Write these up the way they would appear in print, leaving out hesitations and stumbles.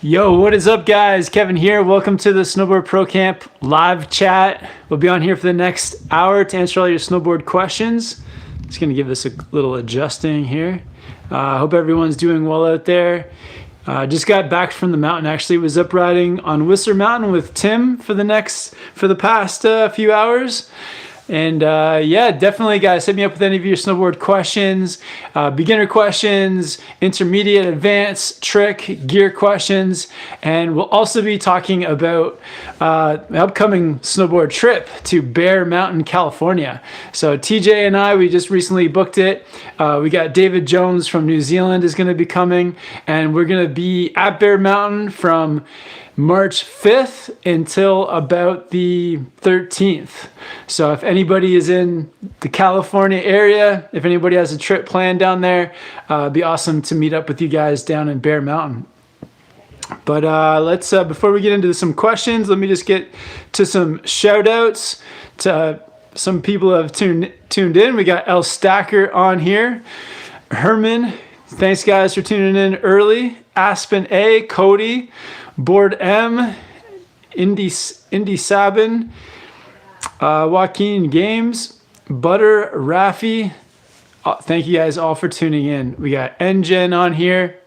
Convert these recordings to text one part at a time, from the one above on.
Yo, what is up, guys? Kevin here. Welcome to the Snowboard Pro Camp live chat. We'll be on here for the next hour to answer all your snowboard questions. Just going to give this a little adjusting here. Hope everyone's doing well out there. Just got back from the mountain. Actually, was up riding on Whistler Mountain with Tim for the past few hours. And yeah, definitely, guys, hit me up with any of your snowboard questions, beginner questions, intermediate, advanced, trick, gear questions. And we'll also be talking about the upcoming snowboard trip to Bear Mountain, California. So TJ and I, we just recently booked it. We got David Jones from New Zealand is going to be coming, and we're going to be at Bear Mountain from March 5th until about the 13th. So if anybody is in the California area, if anybody has a trip planned down there, it'd be awesome to meet up with you guys down in Bear Mountain. But let's, before we get into some questions, let me just get to some shout outs to some people who have tuned in. We got El Stacker on here. Herman, thanks guys for tuning in early. Aspen A, Cody, Board M, Indy Sabin, Joaquin Games, Butter, Rafi. Thank you guys all for tuning in. We got NGen on here.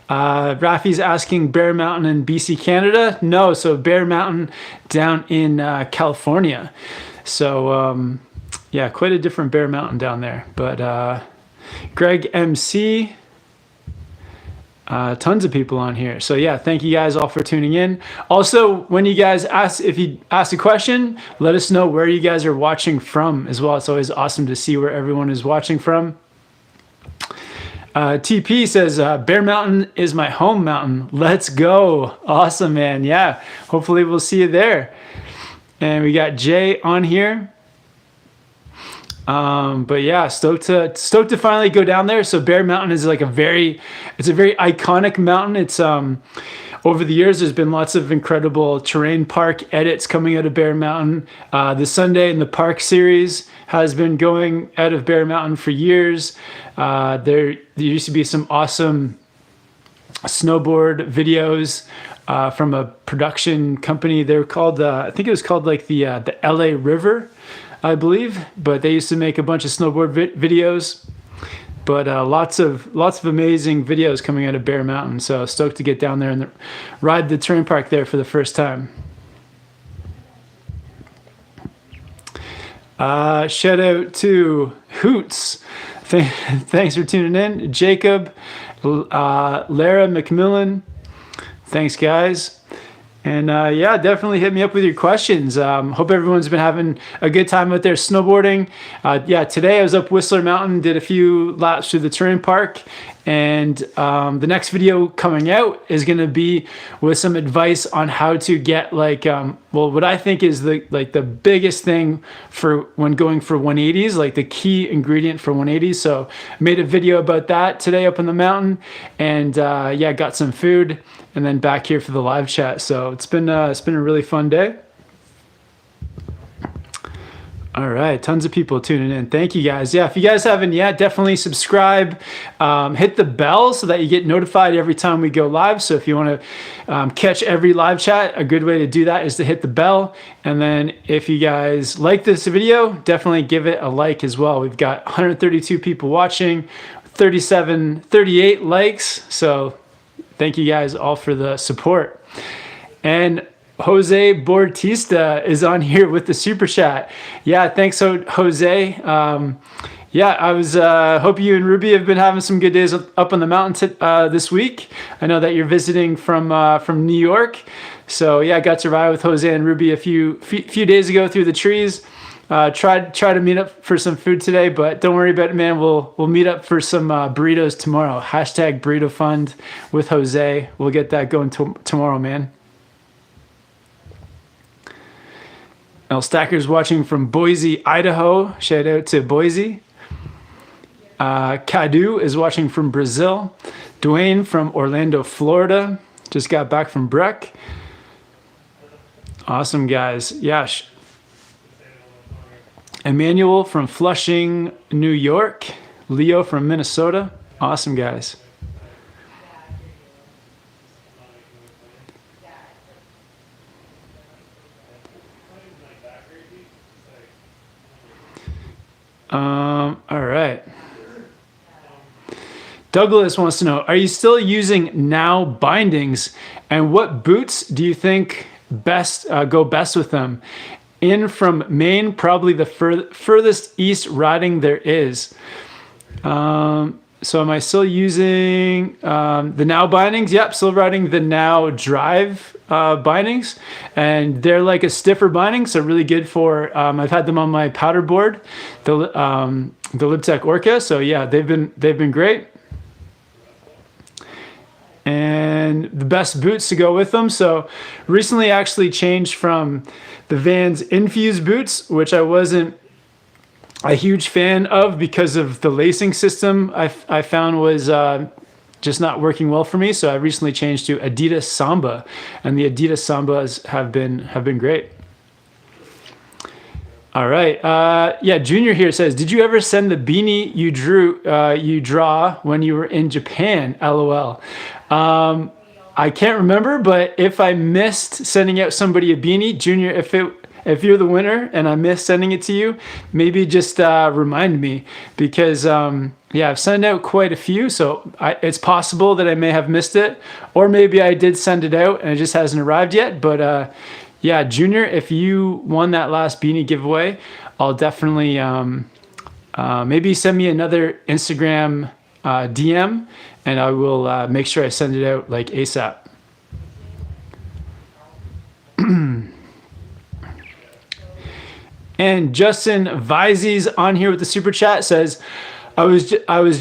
Rafi's asking Bear Mountain in BC, Canada. No, so Bear Mountain down in California. So yeah, quite a different Bear Mountain down there. But Greg MC. Tons of people on here. So yeah, thank you guys all for tuning in. Also, when you guys if you ask a question, let us know where you guys are watching from as well. It's always awesome to see where everyone is watching from. TP says, Bear Mountain is my home mountain. Let's go. Awesome, man. Yeah, hopefully we'll see you there. And we got Jay on here. But yeah, stoked to finally go down there. So Bear Mountain is like it's a very iconic mountain. It's over the years there's been lots of incredible terrain park edits coming out of Bear Mountain. The Sunday in the Park series has been going out of Bear Mountain for years. There used to be some awesome snowboard videos from a production company. They were called I think it was called like the LA River, I believe, but they used to make a bunch of snowboard videos. But lots of amazing videos coming out of Bear Mountain. So stoked to get down there and ride the terrain park there for the first time. Shout out to Hoots. Thanks for tuning in. Jacob, Lara McMillan. Thanks, guys. And yeah, definitely hit me up with your questions. Hope everyone's been having a good time out there snowboarding. Yeah, today I was up Whistler Mountain, did a few laps through the terrain park. And the next video coming out is going to be with some advice on how to get like, well, what I think is the biggest thing for when going for 180s, like the key ingredient for 180s. So I made a video about that today up on the mountain, and yeah, got some food and then back here for the live chat. So it's been a really fun day. All right, tons of people tuning in. Thank you guys. Yeah, if you guys haven't yet, definitely subscribe. Hit the bell so that you get notified every time we go live. So if you want to catch every live chat, a good way to do that is to hit the bell. And then if you guys like this video, definitely give it a like as well. We've got 132 people watching, 38 likes. So thank you guys all for the support. And Jose Bautista is on here with the super chat. Yeah, thanks, Jose. Yeah, I was hope you and Ruby have been having some good days up on the mountain this week. I know that you're visiting from New York, so yeah, I got to ride with Jose and Ruby a few days ago through the trees. Try to meet up for some food today, but don't worry about it, man. We'll meet up for some burritos tomorrow. Hashtag burrito fund with Jose. We'll get that going tomorrow, man. El Stacker's watching from Boise, Idaho. Shout out to Boise. Cadu is watching from Brazil. Dwayne from Orlando, Florida. Just got back from Breck. Awesome, guys. Yeah. Emmanuel from Flushing, New York. Leo from Minnesota. Awesome, guys. All right. Douglas wants to know, are you still using now bindings, and what boots do you think best go best with them? In from Maine, probably the furthest east riding there is. So am I still using the Now bindings? Yep, still riding the Now Drive bindings, and they're like a stiffer binding, so really good for. I've had them on my powder board, the Libtech Orca. So yeah, they've been great. And the best boots to go with them. So recently I actually changed from the Vans Infuse boots, which I wasn't a huge fan of because of the lacing system I found was just not working well for me. So I recently changed to Adidas Samba, and the Adidas Sambas have been great. All right. Yeah, Junior here says, did you ever send the beanie you draw when you were in Japan? LOL. I can't remember, but if I missed sending out somebody a beanie, Junior, if you're the winner and I missed sending it to you, maybe just remind me, because yeah, I've sent out quite a few, so it's possible that I may have missed it, or maybe I did send it out and it just hasn't arrived yet. But yeah, Junior, if you won that last beanie giveaway, I'll definitely maybe send me another Instagram DM, and I will make sure I send it out like ASAP. And Justin Vises on here with the super chat says, I was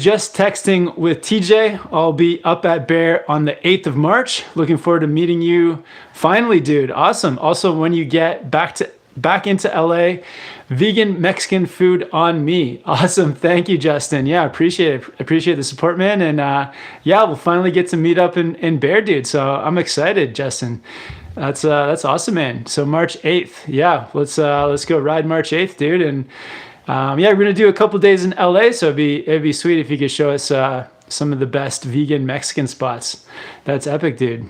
just texting with TJ. I'll be up at Bear on the 8th of March. Looking forward to meeting you finally, dude. Awesome. Also, when you get back into LA, vegan Mexican food on me. Awesome. Thank you, Justin. Yeah, appreciate it. Appreciate the support, man. And yeah, we'll finally get to meet up in Bear, dude. So I'm excited, Justin. That's awesome, man. So March 8th. Yeah, let's go ride March 8th, dude. And yeah, we're gonna do a couple days in LA, so it'd be sweet if you could show us some of the best vegan Mexican spots. That's epic, dude.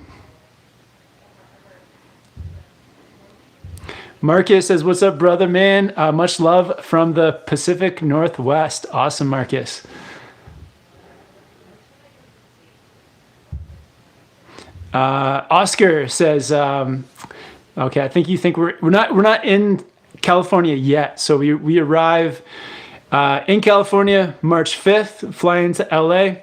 Marcus says, what's up, brother, man? Much love from the Pacific Northwest. Awesome, Marcus. Oscar says, okay, I think you think we're not in California yet. So we arrive in California March 5th, fly into LA,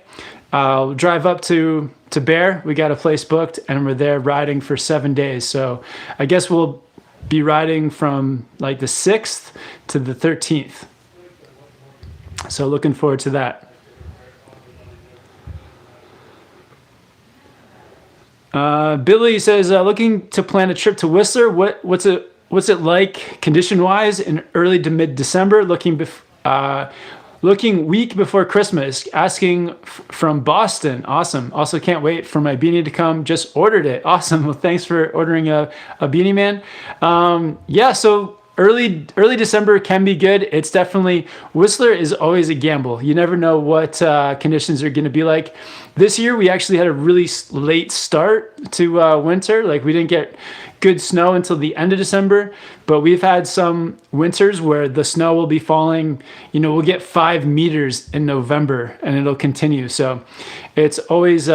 drive up to Bear. We got a place booked, and we're there riding for 7 days. So I guess we'll be riding from like the 6th to the 13th. So looking forward to that. Billy says, looking to plan a trip to Whistler. What's it like condition-wise in early to mid-December? Looking week before Christmas. Asking from Boston. Awesome. Also can't wait for my beanie to come. Just ordered it. Awesome. Well, thanks for ordering a beanie, man. Yeah, so early December can be good. It's definitely, Whistler is always a gamble. You never know what conditions are going to be like. This year, we actually had a really late start to winter. Like, we didn't get good snow until the end of December, but we've had some winters where the snow will be falling. You know, we'll get 5 meters in November, and it'll continue. So it's always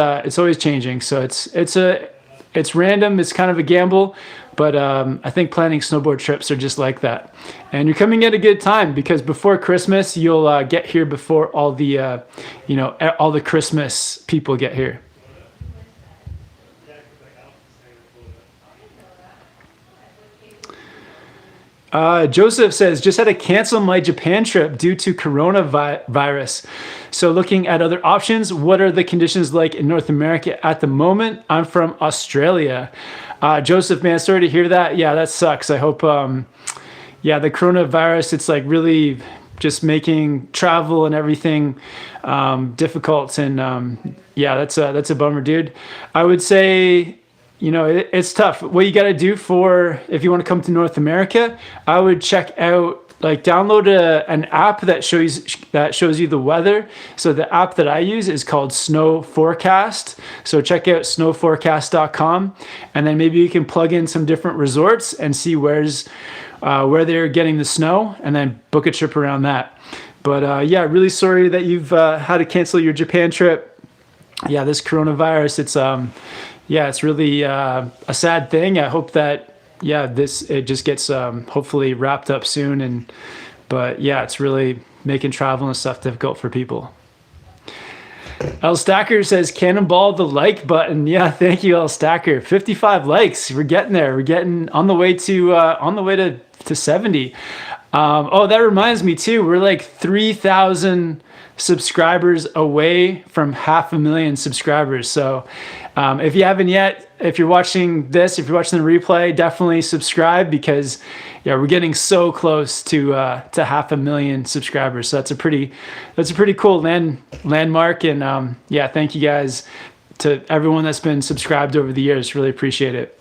changing. So it's random. It's kind of a gamble, but I think planning snowboard trips are just like that. And you're coming at a good time, because before Christmas, you'll get here before all the all the Christmas people get here. Joseph says, just had to cancel my Japan trip due to coronavirus. So looking at other options, what are the conditions like in North America at the moment? I'm from Australia. Joseph, man, sorry to hear that. Yeah, that sucks. I hope, yeah, the coronavirus, it's like really just making travel and everything difficult. And yeah, that's a bummer, dude. I would say, it's tough. What you got to do if you want to come to North America, I would check out, download an app that shows you the weather. So the app that I use is called Snow Forecast. So check out snowforecast.com, and then maybe you can plug in some different resorts and see where they're getting the snow, and then book a trip around that. But yeah, really sorry that you've had to cancel your Japan trip. Yeah, this coronavirus, it's really a sad thing. I hope that it just gets hopefully wrapped up soon. But yeah, it's really making travel and stuff difficult for people. L Stacker says cannonball the like button. Yeah, thank you, L Stacker. 55 likes. We're getting there. We're getting on the way to 70. Oh, that reminds me too. We're like 3,000 subscribers away from 500,000 subscribers. So if you haven't yet, if you're watching the replay, definitely subscribe, because we're getting so close to 500,000 subscribers. So that's a pretty cool landmark. And thank you guys to everyone that's been subscribed over the years. Really appreciate it.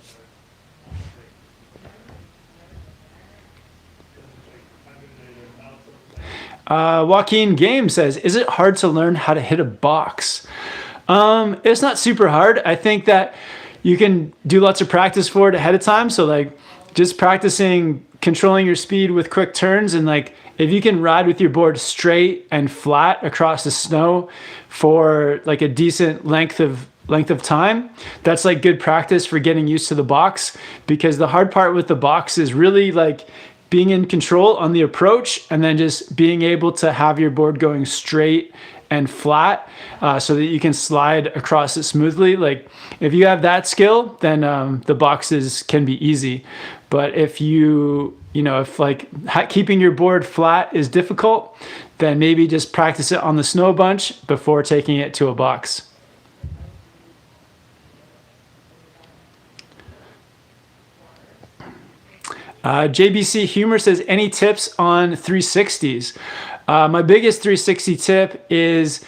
Joaquin Game says, is it hard to learn how to hit a box? It's not super hard. I think that you can do lots of practice for it ahead of time. So like just practicing controlling your speed with quick turns, and like if you can ride with your board straight and flat across the snow for like a decent length of time, that's like good practice for getting used to the box. Because the hard part with the box is really like being in control on the approach, and then just being able to have your board going straight and flat so that you can slide across it smoothly. Like if you have that skill, then the boxes can be easy. But if keeping your board flat is difficult, then maybe just practice it on the snow a bunch before taking it to a box. JBC Humor says, any tips on 360s? My biggest 360 tip is,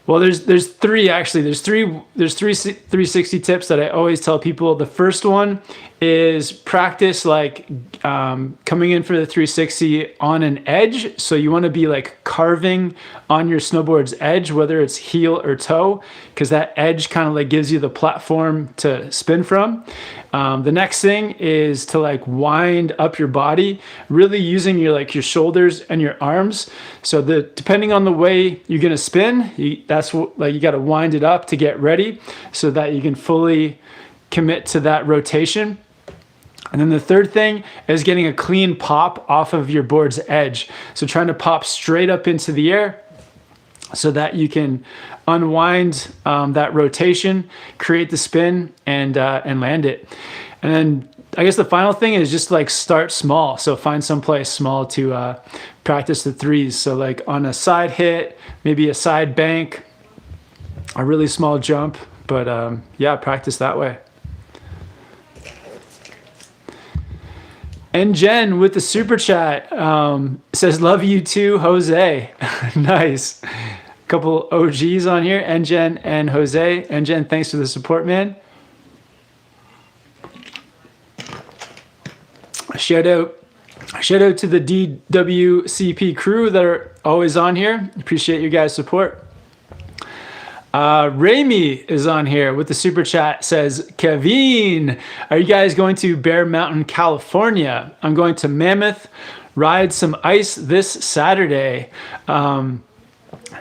well, there's three actually. There's three 360 tips that I always tell people. The first one is practice like coming in for the 360 on an edge. So you want to be like carving on your snowboard's edge, whether it's heel or toe, because that edge kind of like gives you the platform to spin from. The next thing is to like wind up your body, really using your shoulders and your arms. So depending on the way you're gonna spin, you got to wind it up to get ready so that you can fully commit to that rotation. And then the third thing is getting a clean pop off of your board's edge. So trying to pop straight up into the air so that you can unwind that rotation, create the spin, and land it. And then I guess the final thing is just like start small. So find someplace small to practice the threes. So like on a side hit, maybe a side bank, a really small jump, but practice that way. And Jen with the super chat says, love you too, Jose. Nice. Couple OGs on here, and Jen and Jose. And Jen, thanks for the support, man. Shout out to the DWCP crew that are always on here. Appreciate you guys' support. Rami is on here with the super chat, says, Kevin, are you guys going to Bear Mountain, California? I'm going to Mammoth, ride some ice this Saturday.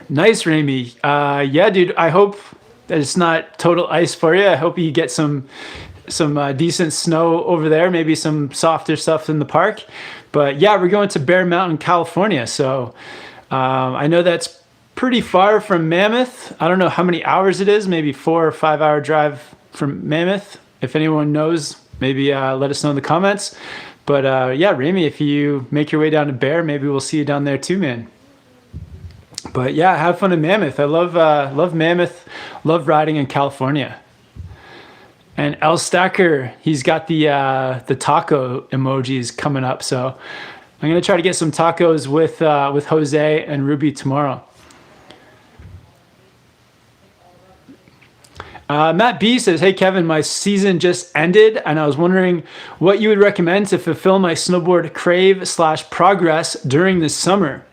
Nice, Rami. Yeah, dude, I hope that it's not total ice for you. I hope you get some decent snow over there, maybe some softer stuff in the park. But yeah, we're going to Bear Mountain, California. So I know that's pretty far from Mammoth. I don't know how many hours it is, maybe 4 or 5 hour drive from Mammoth. If anyone knows, maybe let us know in the comments. But yeah, Rami, if you make your way down to Bear, maybe we'll see you down there too, man. But yeah, have fun in Mammoth. I love Mammoth, love riding in California. And El Stacker, he's got the taco emojis coming up. So I'm gonna try to get some tacos with Jose and Ruby tomorrow. Matt B says, hey Kevin, my season just ended and I was wondering what you would recommend to fulfill my snowboard crave/progress during the summer.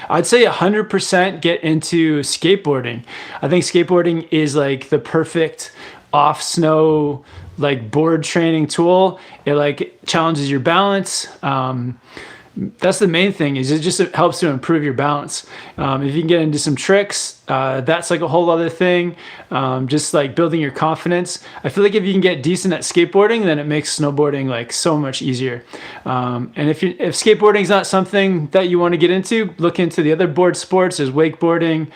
I'd say 100% get into skateboarding. I think skateboarding is like the perfect off snow like board training tool. It like challenges your balance. that's the main thing, is it just helps to improve your balance. If you can get into some tricks, that's like a whole other thing. Just like building your confidence. I feel like if you can get decent at skateboarding, then it makes snowboarding like so much easier. And if skateboarding is not something that you want to get into, look into the other board sports. There's wakeboarding.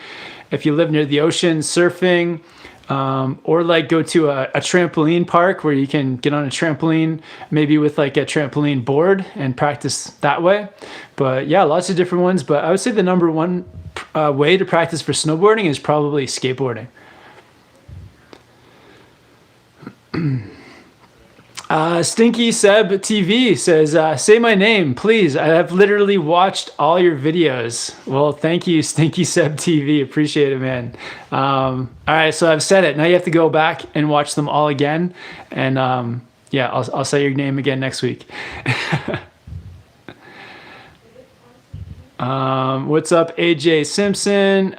If you live near the ocean, surfing. Or like go to a trampoline park where you can get on a trampoline, maybe with like a trampoline board, and practice that way. But yeah, lots of different ones. But I would say the number one way to practice for snowboarding is probably skateboarding. Stinky Seb TV says, say my name, please. I have literally watched all your videos. Well, thank you, Stinky Seb TV. Appreciate it, man. All right, so I've said it. Now you have to go back and watch them all again. And yeah, I'll say your name again next week. What's up, AJ Simpson?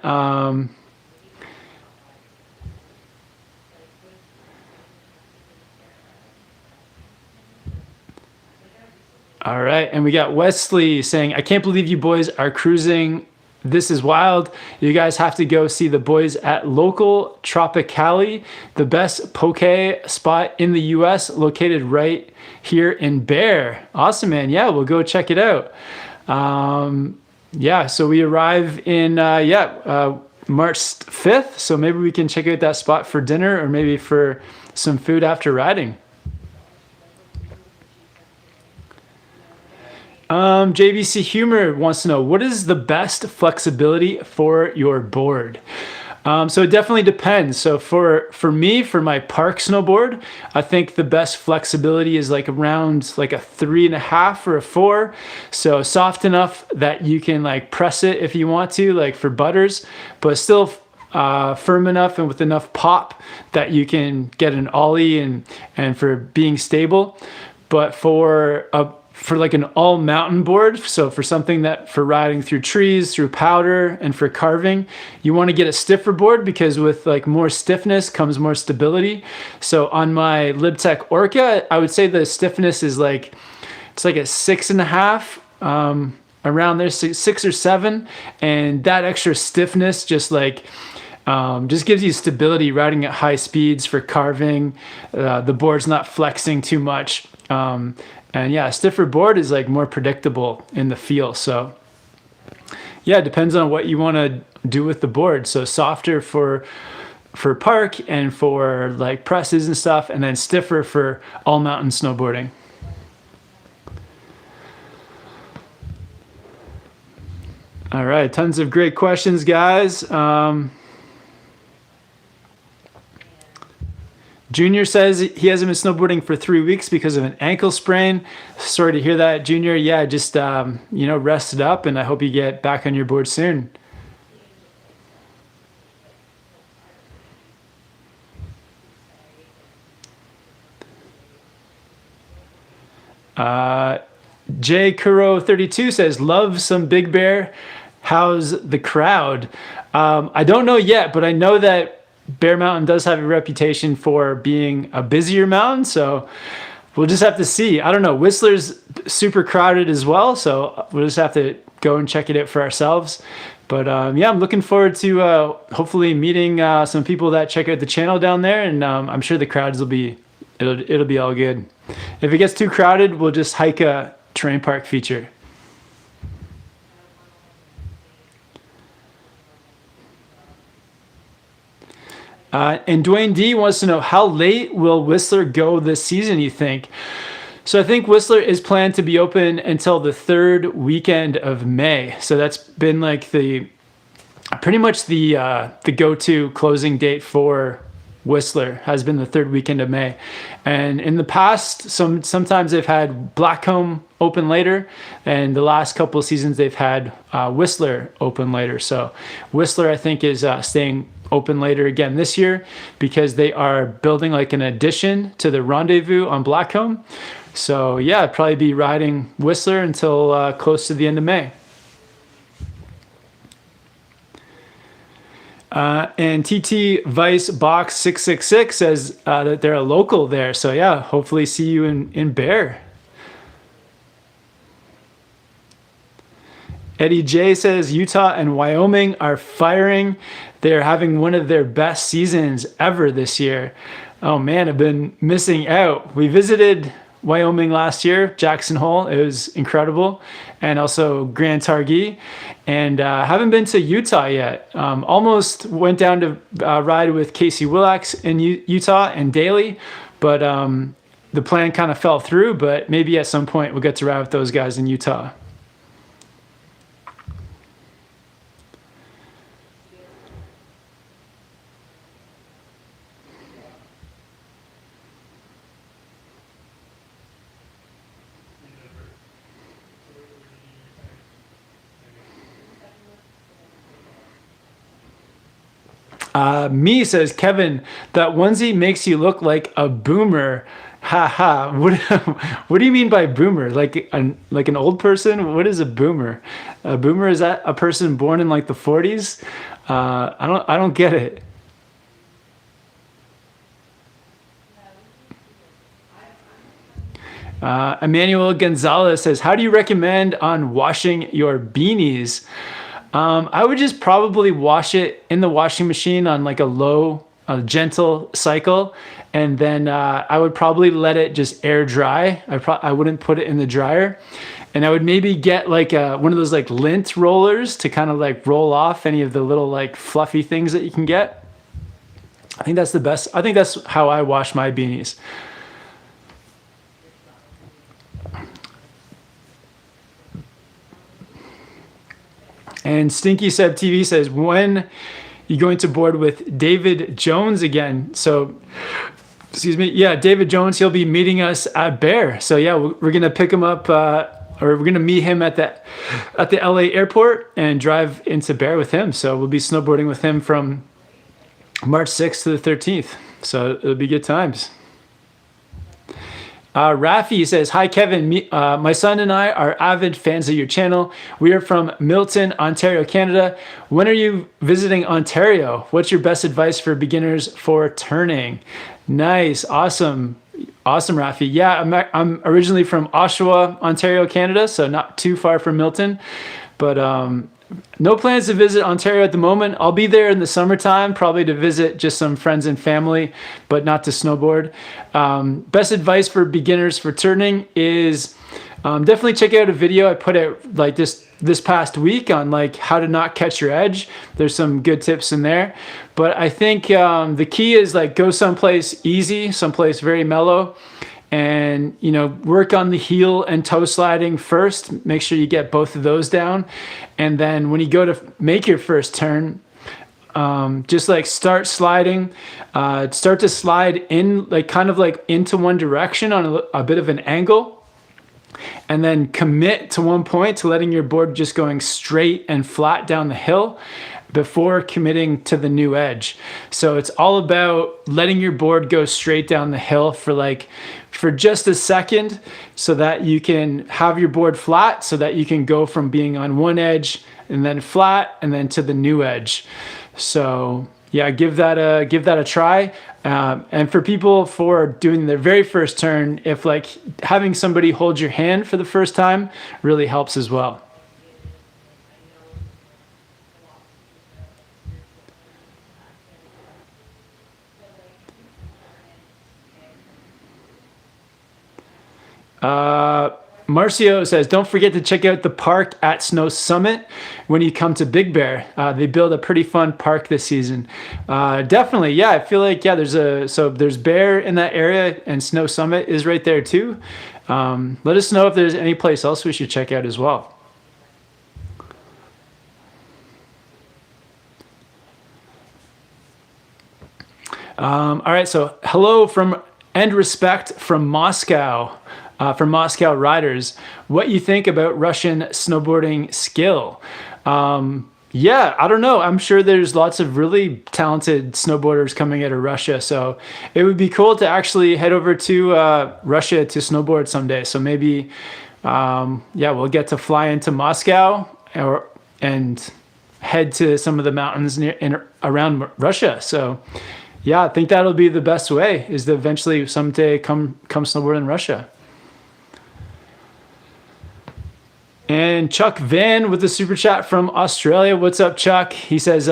All right, and we got Wesley saying, I can't believe you boys are cruising. This is wild. You guys have to go see the boys at local Tropic Ally, the best poke spot in the US, located right here in Bear. Awesome, man. Yeah, we'll go check it out. Yeah, so we arrive in March 5th, so maybe we can check out that spot for dinner, or maybe for some food after riding. JVC Humor wants to know, what is the best flexibility for your board? So it definitely depends. So for me, for my park snowboard, I think the best flexibility is like around like a 3.5 or a 4. So soft enough that you can like press it if you want to, like for butters, but still firm enough and with enough pop that you can get an ollie and for being stable. But for like an all mountain board, so for something that for riding through trees, through powder, and for carving, you want to get a stiffer board, because with like more stiffness comes more stability. So on my LibTech Orca, I would say the stiffness is like, it's like a 6.5, around there, 6 or 7. And that extra stiffness just like, just gives you stability riding at high speeds for carving. The board's not flexing too much. And yeah, a stiffer board is like more predictable in the feel. So yeah, it depends on what you want to do with the board. So softer for park and for like presses and stuff, and then stiffer for all mountain snowboarding. All right, tons of great questions, guys. Junior says he hasn't been snowboarding for 3 weeks because of an ankle sprain. Sorry to hear that, Junior. Yeah, just rest it up, and I hope you get back on your board soon. J Kuro 32 says, love some Big Bear. How's the crowd? I don't know yet, but I know that Bear Mountain does have a reputation for being a busier mountain, so we'll just have to see. I don't know. Whistler's super crowded as well, so we'll just have to go and check it out for ourselves. But yeah, I'm looking forward to hopefully meeting some people that check out the channel down there, and I'm sure the crowds will be, it'll be all good. If it gets too crowded, we'll just hike a terrain park feature. And Dwayne D wants to know, how late will Whistler go this season, you think? So I think Whistler is planned to be open until the 3rd weekend of May. So that's been like pretty much the go-to closing date for Whistler, has been the 3rd weekend of May. And in the past, sometimes they've had Blackcomb open later, and the last couple of seasons they've had Whistler open later. So Whistler, I think, is staying open later again this year, because they are building like an addition to the Rendezvous on Blackcomb. So yeah, I'd probably be riding Whistler until close to the end of May. And TT Vice Box 666 says that they're a local there. So yeah, hopefully see you in Bear. Eddy J says Utah and Wyoming are firing. They're having one of their best seasons ever this year. Oh man, I've been missing out. We visited Wyoming last year, Jackson Hole. It was incredible. And also Grand Targhee. And haven't been to Utah yet. Almost went down to ride with Casey Willax in Utah and Daly. But the plan kind of fell through. But maybe at some point we'll get to ride with those guys in Utah. Me says, Kevin, that onesie makes you look like a boomer. Ha ha. What do you mean by boomer? Like an old person? What is a boomer? A boomer, is that a person born in like the 40s? I don't get it. Emmanuel Gonzalez says, how do you recommend on washing your beanies? I would just probably wash it in the washing machine on like a gentle cycle. And then I would probably let it just air dry. I wouldn't put it in the dryer. And I would maybe get like one of those like lint rollers to kind of like roll off any of the little like fluffy things that you can get. I think that's the best. I think that's how I wash my beanies. And Stinky Seb TV says, when you going to board with David Jones again? So, excuse me. Yeah, David Jones, he'll be meeting us at Bear. So yeah, we're going to pick him up, or we're going to meet him at the LA airport and drive into Bear with him. So we'll be snowboarding with him from March 6th to the 13th. So it'll be good times. Rafi says, hi, Kevin. My son and I are avid fans of your channel. We are from Milton, Ontario, Canada. When are you visiting Ontario? What's your best advice for beginners for turning? Nice. Awesome. Awesome, Rafi. Yeah, I'm originally from Oshawa, Ontario, Canada, so not too far from Milton. But no plans to visit Ontario at the moment. I'll be there in the summertime, probably to visit just some friends and family, but not to snowboard. Best advice for beginners for turning is definitely check out a video I put out like this past week on like how to not catch your edge. There's some good tips in there. But I think the key is like go someplace easy, someplace very mellow. And, you know, work on the heel and toe sliding first. Make sure you get both of those down. And then when you go to make your first turn, just like start sliding, start to slide in like kind of like into one direction on a bit of an angle. And then commit to one point to letting your board just going straight and flat down the hill before committing to the new edge. So it's all about letting your board go straight down the hill for just a second so that you can have your board flat, so that you can go from being on one edge and then flat and then to the new edge. So yeah, give that a try. And for people for doing their very first turn, if like having somebody hold your hand for the first time really helps as well. Marcio says, don't forget to check out the park at Snow Summit when you come to Big Bear. They build a pretty fun park this season. Definitely, yeah, I feel like, yeah, there's Bear in that area and Snow Summit is right there too. Let us know if there's any place else we should check out as well. All right, so hello from and respect from Moscow. From Moscow Riders, what you think about Russian snowboarding skill? Yeah, I don't know. I'm sure there's lots of really talented snowboarders coming out of Russia. So it would be cool to actually head over to Russia to snowboard someday. So maybe, yeah, we'll get to fly into Moscow and head to some of the mountains around Russia. So yeah, I think that'll be the best way, is to eventually someday come snowboard in Russia. And Chuck Van with the super chat from Australia. What's up, Chuck? He says,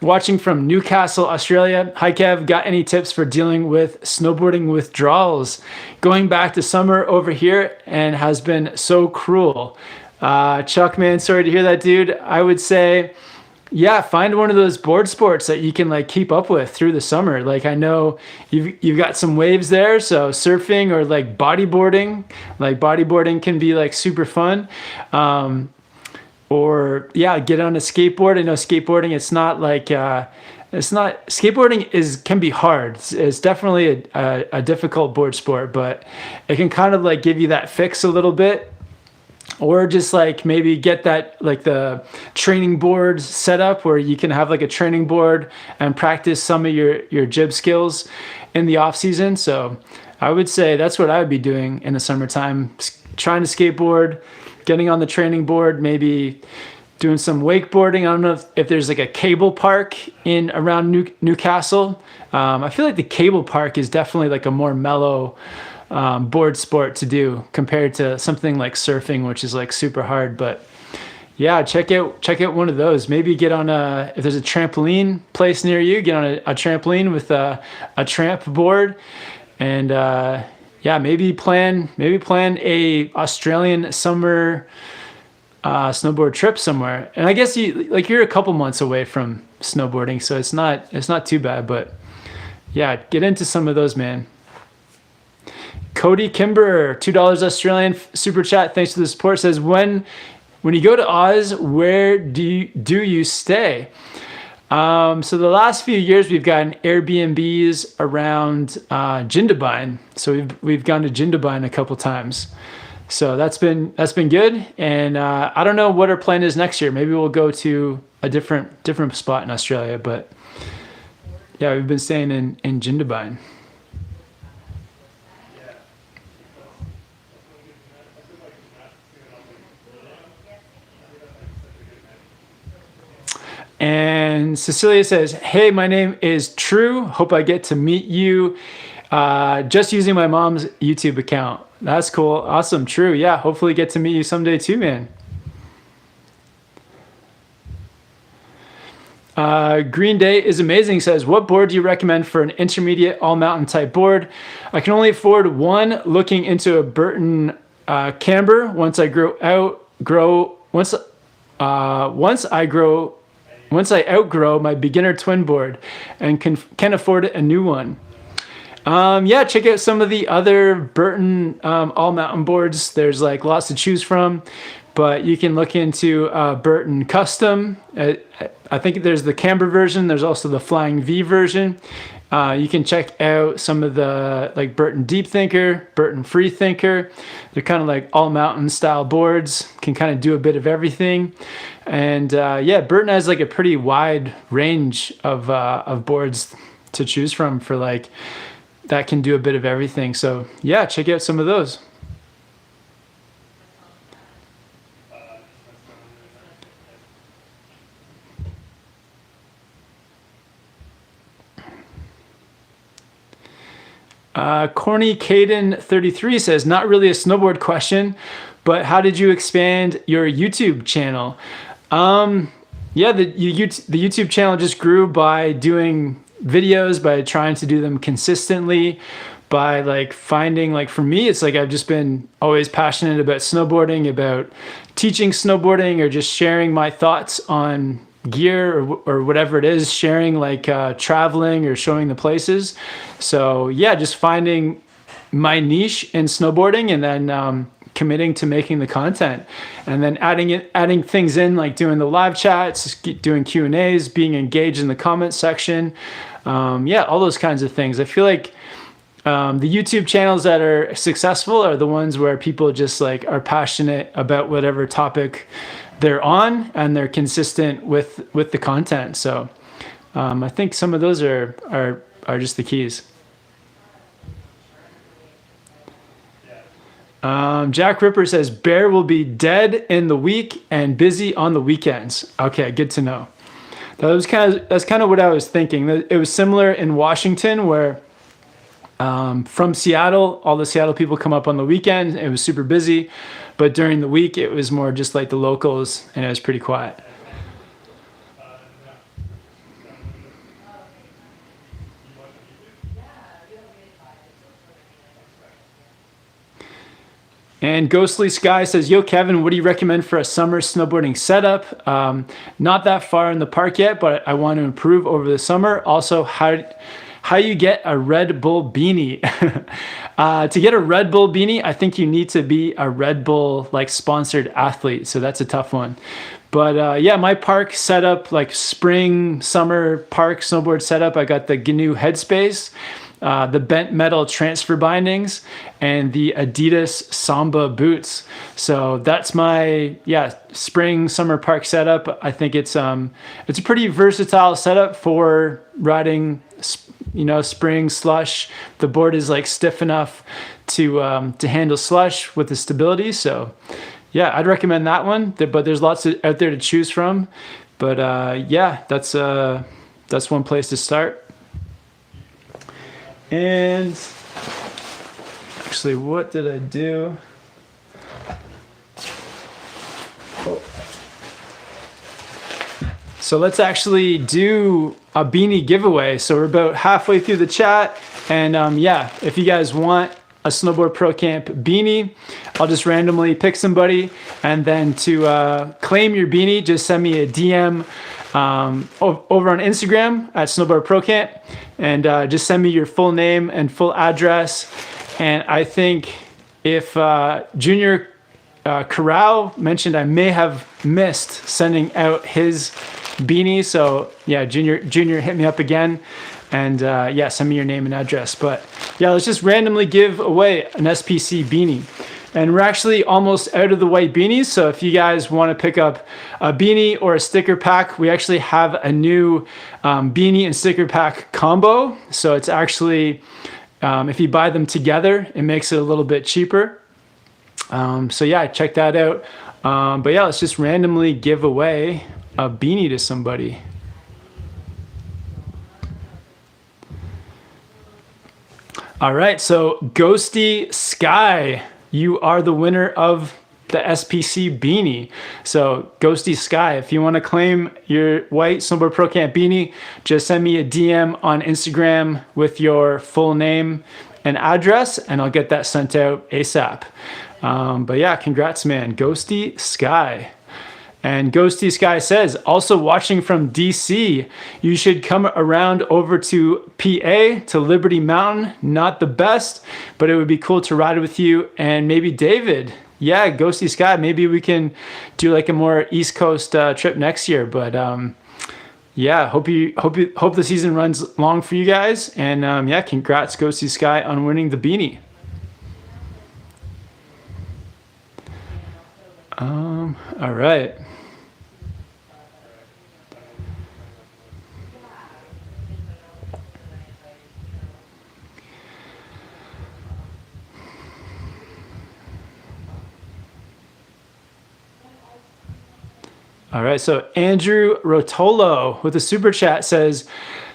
watching from Newcastle, Australia. Hi, Kev. Got any tips for dealing with snowboarding withdrawals? Going back to summer over here and has been so cruel. Chuck, man, sorry to hear that, dude. I would say, yeah, find one of those board sports that you can like keep up with through the summer. Like I know you've got some waves there, so surfing or like bodyboarding. Like bodyboarding can be like super fun. Or yeah, get on a skateboard. I know skateboarding. It's not like skateboarding can be hard. It's definitely a difficult board sport, but it can kind of like give you that fix a little bit. Or just like maybe get that like the training board set up where you can have like a training board and practice some of your jib skills in the off season. So I would say that's what I would be doing in the summertime, trying to skateboard, getting on the training board, maybe doing some wakeboarding. I don't know if there's like a cable park in around Newcastle. I feel like the cable park is definitely like a more mellow board sport to do compared to something like surfing, which is like super hard. But yeah, check out one of those. Maybe get on if there's a trampoline place near you, get on a trampoline with a tramp board, and yeah, maybe plan a Australian summer snowboard trip somewhere. And I guess you're a couple months away from snowboarding, so it's not too bad. But yeah, get into some of those, man. Cody Kimber, $2 Australian super chat. Thanks for the support. Says when you go to Oz, where do you stay? So the last few years we've gotten Airbnbs around Jindabyne. So we've gone to Jindabyne a couple times. So that's been good. And I don't know what our plan is next year. Maybe we'll go to a different spot in Australia. But yeah, we've been staying in Jindabyne. And Cecilia says, hey, my name is True. Hope I get to meet you just using my mom's YouTube account. That's cool. Awesome. True. Yeah. Hopefully get to meet you someday too, man. Green Day is amazing. Says, what board do you recommend for an intermediate all mountain type board? I can only afford one. Looking into a Burton camber once I outgrow my beginner twin board and can afford a new one. Yeah, check out some of the other Burton all mountain boards. There's like lots to choose from, but you can look into Burton Custom. I think there's the camber version. There's also the Flying V version. You can check out some of the like Burton Deep Thinker, Burton Free Thinker. They're kind of like all mountain style boards, can kind of do a bit of everything. And yeah, Burton has like a pretty wide range of boards to choose from for like that can do a bit of everything. So yeah, check out some of those. Corny Caden 33 says, not really a snowboard question, but how did you expand your YouTube channel? Yeah, the YouTube channel just grew by doing videos, by trying to do them consistently, by like finding, like for me, it's like I've just been always passionate about snowboarding, about teaching snowboarding, or just sharing my thoughts on gear or whatever it is, sharing like traveling or showing the places. So yeah, just finding my niche in snowboarding and then committing to making the content, and then adding things in, like doing the live chats, doing Q&As, being engaged in the comment section. Yeah, all those kinds of things. I feel like the YouTube channels that are successful are the ones where people just like are passionate about whatever topic they're on, and they're consistent with the content. So I think some of those are just the keys. Jack Ripper says, Bear will be dead in the week and busy on the weekends. Okay, good to know. That's kind of what I was thinking. It was similar in Washington, where from Seattle, all the Seattle people come up on the weekend. It was super busy. but during the week it was more just like the locals, and it was pretty quiet. And Ghostly Sky says, yo, Kevin, what do you recommend for a summer snowboarding setup? Not that far in the park yet, but I want to improve over the summer. Also, how you get a Red Bull beanie. To get a Red Bull beanie, I think you need to be a Red Bull like sponsored athlete. So that's a tough one. But yeah, my park setup, like spring, summer park snowboard setup, I got the GNU Headspace, the bent metal transfer bindings, and the Adidas Samba boots. So that's my spring summer park setup. I think it's a pretty versatile setup for riding, spring slush. The board is like stiff enough to handle slush with the stability. So yeah, I'd recommend that one. But there's lots out there to choose from. But yeah, that's one place to start. And actually, what did I do? So let's actually do a beanie giveaway. So we're about halfway through the chat. And yeah, if you guys want a Snowboard Pro Camp beanie, I'll just randomly pick somebody. And then to claim your beanie, just send me a DM over on Instagram at Snowboard Pro Camp, and just send me your full name and full address. And I think if Junior Corral mentioned, I may have missed sending out his beanie. So yeah, Junior hit me up again, and yeah, send me your name and address. But yeah, let's just randomly give away an SPC beanie. And we're actually almost out of the white beanies. So if you guys want to pick up a beanie or a sticker pack, we actually have a new beanie and sticker pack combo. So it's actually, if you buy them together, it makes it a little bit cheaper. So yeah, check that out. But yeah, let's just randomly give away a beanie to somebody. All right, so Ghosty Sky, you are the winner of the SPC beanie. So Ghosty Sky, if you want to claim your white Snowboard Pro Camp beanie, just send me a DM on Instagram with your full name and address, and I'll get that sent out ASAP. But yeah, congrats, man. Ghosty Sky. And Ghosty Sky says, also watching from DC, you should come around over to PA, to Liberty Mountain. Not the best, but it would be cool to ride with you and maybe David. Yeah, Ghosty Sky, maybe we can do like a more East Coast trip next year. But yeah, hope the season runs long for you guys. And yeah, congrats, Ghosty Sky, on winning the beanie. All right. All right, so Andrew Rotolo with a super chat says,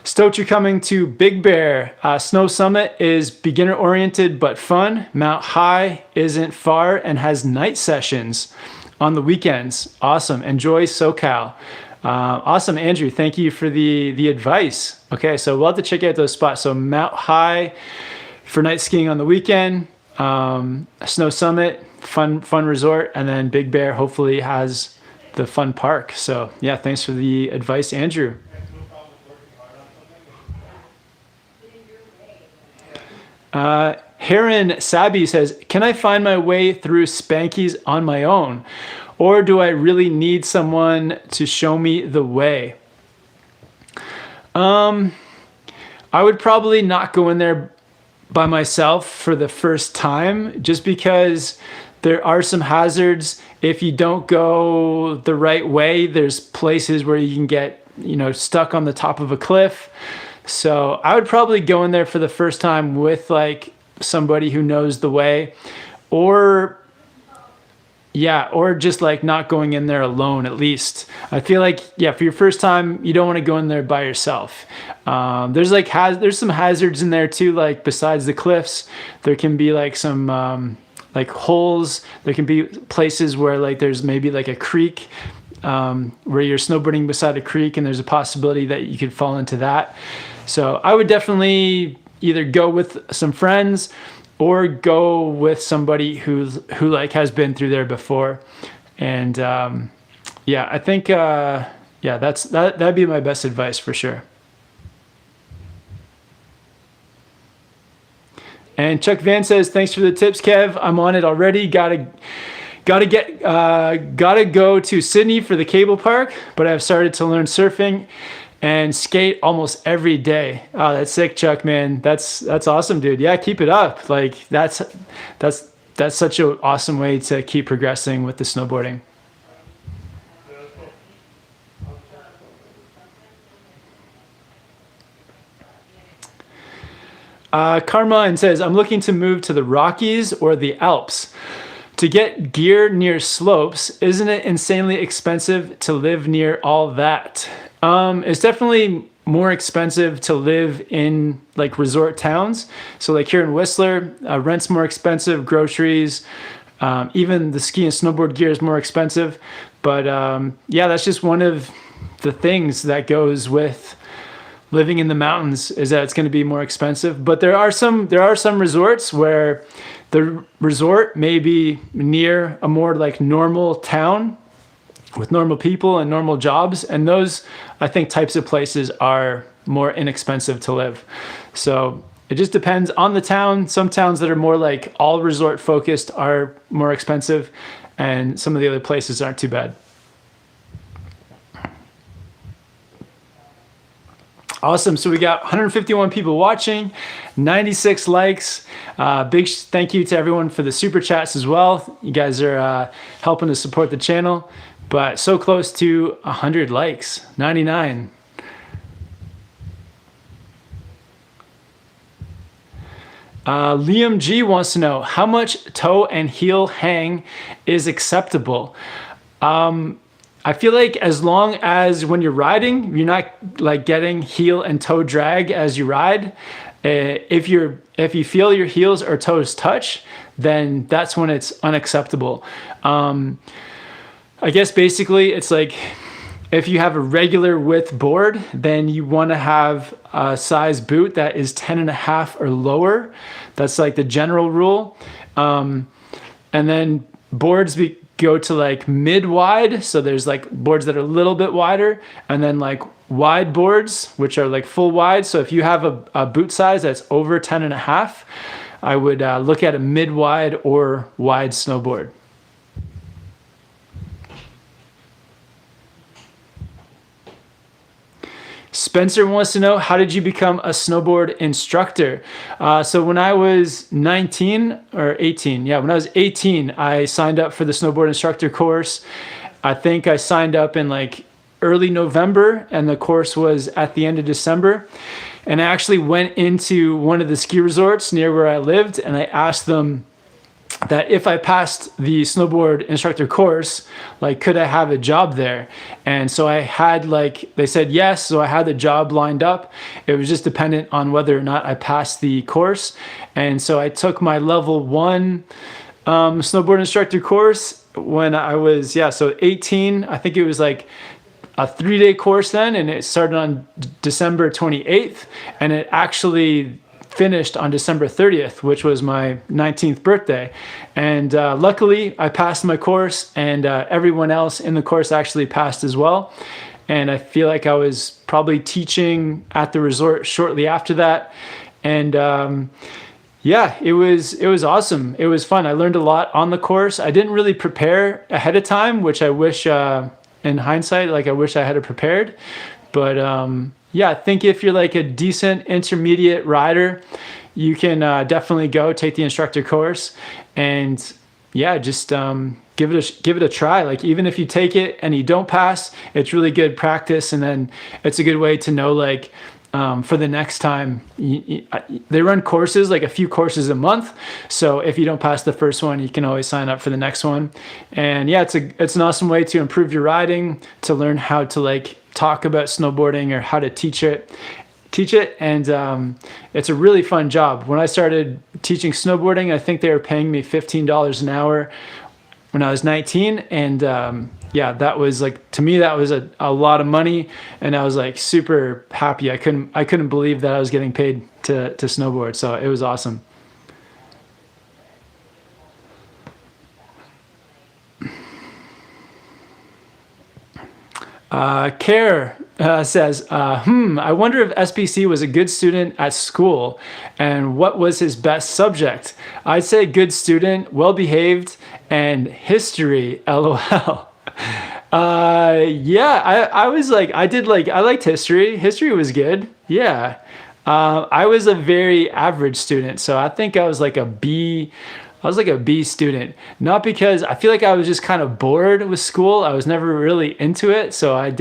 stoked you're coming to Big Bear. Snow Summit is beginner oriented but fun. Mount High isn't far and has night sessions on the weekends. Awesome. Enjoy SoCal. Awesome, Andrew. Thank you for the advice. Okay, so we'll have to check out those spots. So Mount High for night skiing on the weekend, Snow Summit, fun resort, and then Big Bear hopefully has the fun park. So yeah, thanks for the advice, Andrew. Herron Sabi says, can I find my way through Spankies on my own, or do I really need someone to show me the way? I would probably not go in there by myself for the first time, just because there are some hazards. If you don't go the right way, there's places where you can get, stuck on the top of a cliff. So I would probably go in there for the first time with like somebody who knows the way, or just like not going in there alone at least. I feel like, for your first time, you don't want to go in there by yourself. There's some hazards in there too, like besides the cliffs, there can be like some like holes. There can be places where like there's maybe like a creek, where you're snowboarding beside a creek, and there's a possibility that you could fall into that. So I would definitely either go with some friends or go with somebody who like has been through there before. And yeah, I think yeah, that'd be my best advice for sure. And Chuck Van says, thanks for the tips, Kev. I'm on it already. Gotta go to Sydney for the cable park, but I've started to learn surfing and skate almost every day. Oh, that's sick, Chuck, man. That's awesome, dude. Yeah, keep it up. Like that's such an awesome way to keep progressing with the snowboarding. Carmine says, I'm looking to move to the Rockies or the Alps. To get gear near slopes, isn't it insanely expensive to live near all that? It's definitely more expensive to live in like resort towns. So like here in Whistler, rent's more expensive, groceries, even the ski and snowboard gear is more expensive. But yeah, that's just one of the things that goes with living in the mountains, is that it's going to be more expensive. But there are some resorts where the resort may be near a more like normal town with normal people and normal jobs, and those, I think, types of places are more inexpensive to live. So it just depends on the town. Some towns that are more like all resort focused are more expensive, and some of the other places aren't too bad. Awesome. So we got 151 people watching, 96 likes. Big thank you to everyone for the super chats as well. You guys are helping to support the channel, but so close to 100 likes, 99. Liam G wants to know, how much toe and heel hang is acceptable? I feel like as long as when you're riding, you're not like getting heel and toe drag as you ride. If you feel your heels or toes touch, then that's when it's unacceptable. I guess basically it's like if you have a regular width board, then you want to have a size boot that is 10.5 or lower. That's like the general rule. And then boards go to like mid-wide, so there's like boards that are a little bit wider, and then like wide boards, which are like full wide. So if you have a boot size that's over 10.5, I would look at a mid-wide or wide snowboard. Spencer wants to know, how did you become a snowboard instructor? So when I was 19 or 18, yeah, when I was 18, I signed up for the snowboard instructor course. I think I signed up in like early November, and the course was at the end of December. And I actually went into one of the ski resorts near where I lived, and I asked them that if I passed the snowboard instructor course, like, could I have a job there? And so I had they said yes, so I had the job lined up. It was just dependent on whether or not I passed the course. And so I took my level 1 snowboard instructor course when I was, so 18. I think it was like a 3-day course then, and it started on December 28th, and it actually finished on December 30th, which was my 19th birthday. And luckily I passed my course, and everyone else in the course actually passed as well. And I feel like I was probably teaching at the resort shortly after that. And yeah, it was awesome. It was fun. I learned a lot on the course. I didn't really prepare ahead of time, which I wish in hindsight, I wish I had it prepared. But yeah, I think if you're like a decent intermediate rider, you can definitely go take the instructor course, and yeah, just give it a try. Like, even if you take it and you don't pass, it's really good practice, and then it's a good way to know, like, for the next time. They run courses, like a few courses a month, so if you don't pass the first one, you can always sign up for the next one. And yeah, it's an awesome way to improve your riding, to learn how to like talk about snowboarding or how to teach teach it, and it's a really fun job. When I started teaching snowboarding, I think they were paying me $15 an hour when I was 19, and yeah, that was like, to me, that was a lot of money, and I was like super happy. I couldn't believe that I was getting paid to snowboard, so it was awesome. Care says, I wonder if SBC was a good student at school and what was his best subject. I'd say good student, well behaved, and history, LOL. Yeah, I was like, I liked history. History was good. Yeah. I was a very average student, so I think I was like a B. I was like a B student, not because I feel like I was just kind of bored with school. I was never really into it, so I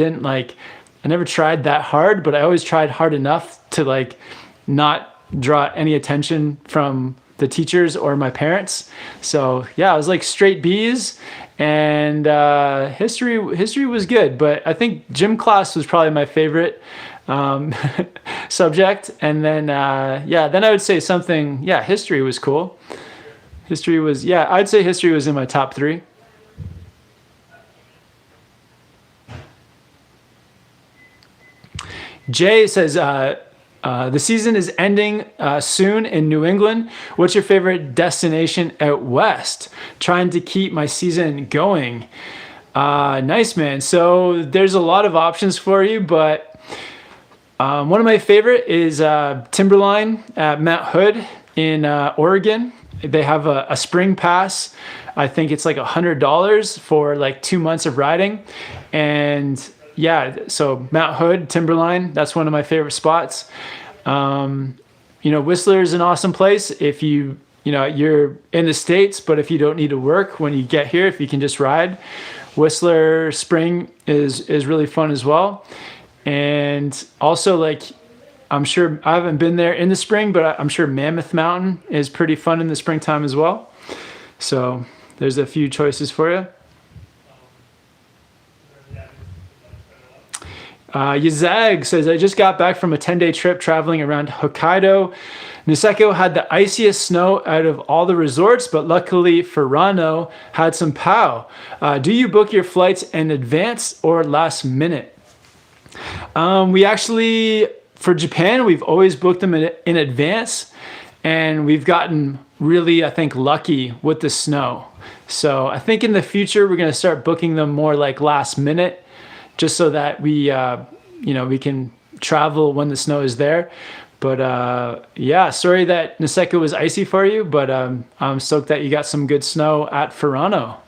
never tried that hard, but I always tried hard enough to like not draw any attention from the teachers or my parents. So yeah, I was like straight B's, and history was good, but I think gym class was probably my favorite subject. And then yeah, then I would say something. Yeah, history was cool. History was, yeah, I'd say history was in my top 3. Jay says, the season is ending soon in New England. What's your favorite destination out west? Trying to keep my season going. Nice, man. So there's a lot of options for you, but one of my favorite is Timberline at Mount Hood in Oregon. They have a spring pass. I think it's like $100 for like 2 months of riding. And yeah, so Mount Hood, Timberline, that's one of my favorite spots. Whistler is an awesome place if you're in the States, but if you don't need to work when you get here, if you can just ride. Whistler Spring is really fun as well. And also, like, I'm sure I haven't been there in the spring, but I'm sure Mammoth Mountain is pretty fun in the springtime as well. So there's a few choices for you. Yazag says, I just got back from a 10-day trip traveling around Hokkaido. Niseko had the iciest snow out of all the resorts, but luckily Furano had some POW. Do you book your flights in advance or last minute? We actually... For Japan, we've always booked them in advance, and we've gotten really, I think, lucky with the snow. So I think in the future, we're going to start booking them more like last minute, just so that we can travel when the snow is there. But yeah, sorry that Niseko was icy for you, but I'm stoked that you got some good snow at Furano.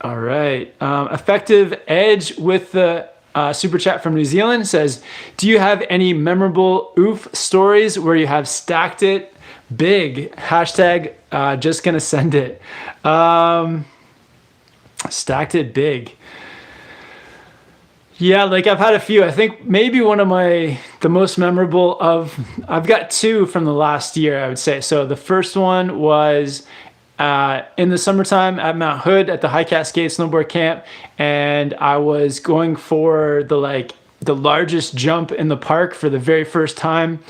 All right. Effective Edge with the super chat from New Zealand says, do you have any memorable oof stories where you have stacked it big? Hashtag just gonna send it. Stacked it big. Yeah, like I've had a few. I think maybe one of the most memorable I've got 2 from the last year, I would say. So the first one was in the summertime at Mount Hood at the High Cascade Snowboard Camp, and I was going for the largest jump in the park for the very first time.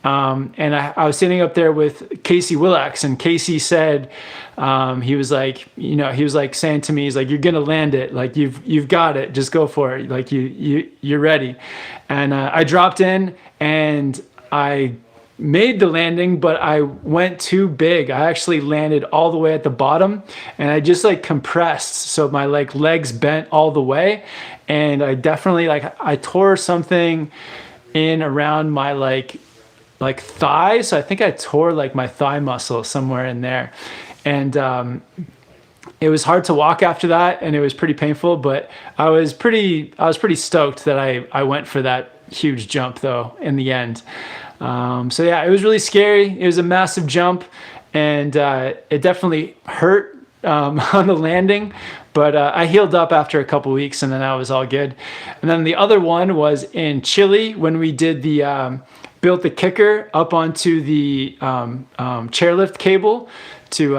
And I was sitting up there with Casey Willax, and Casey said, he was like saying to me, he's like, you're going to land it. Like you've got it, just go for it. Like you're ready. And, I dropped in and I made the landing, but I went too big. I actually landed all the way at the bottom, and I just like compressed. So my legs bent all the way. And I definitely I tore something in around my thigh. So I think I tore my thigh muscle somewhere in there. And it was hard to walk after that, and it was pretty painful, but I was pretty stoked that I went for that huge jump though in the end. So yeah, it was really scary. It was a massive jump, and it definitely hurt on the landing, but I healed up after a couple weeks, and then I was all good. And then the other one was in Chile when we did built the kicker up onto the chairlift cable to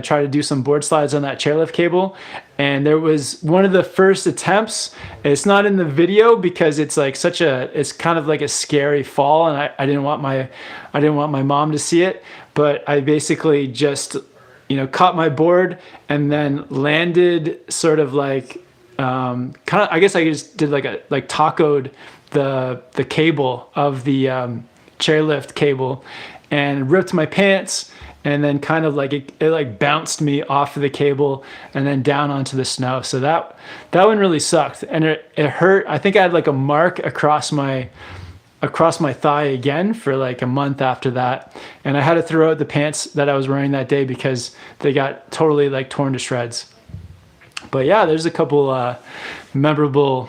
try to do some board slides on that chairlift cable. And there was one of the first attempts. It's not in the video because it's like it's kind of like a scary fall, and I didn't want my mom to see it. But I basically just, caught my board and then landed sort of like, I guess I just did like tacoed the cable of the chairlift cable and ripped my pants, and then kind of like it like bounced me off of the cable and then down onto the snow. So that one really sucked, and it hurt. I think I had like a mark across my thigh again for like a month after that, and I had to throw out the pants that I was wearing that day because they got totally like torn to shreds. But yeah, there's a couple memorable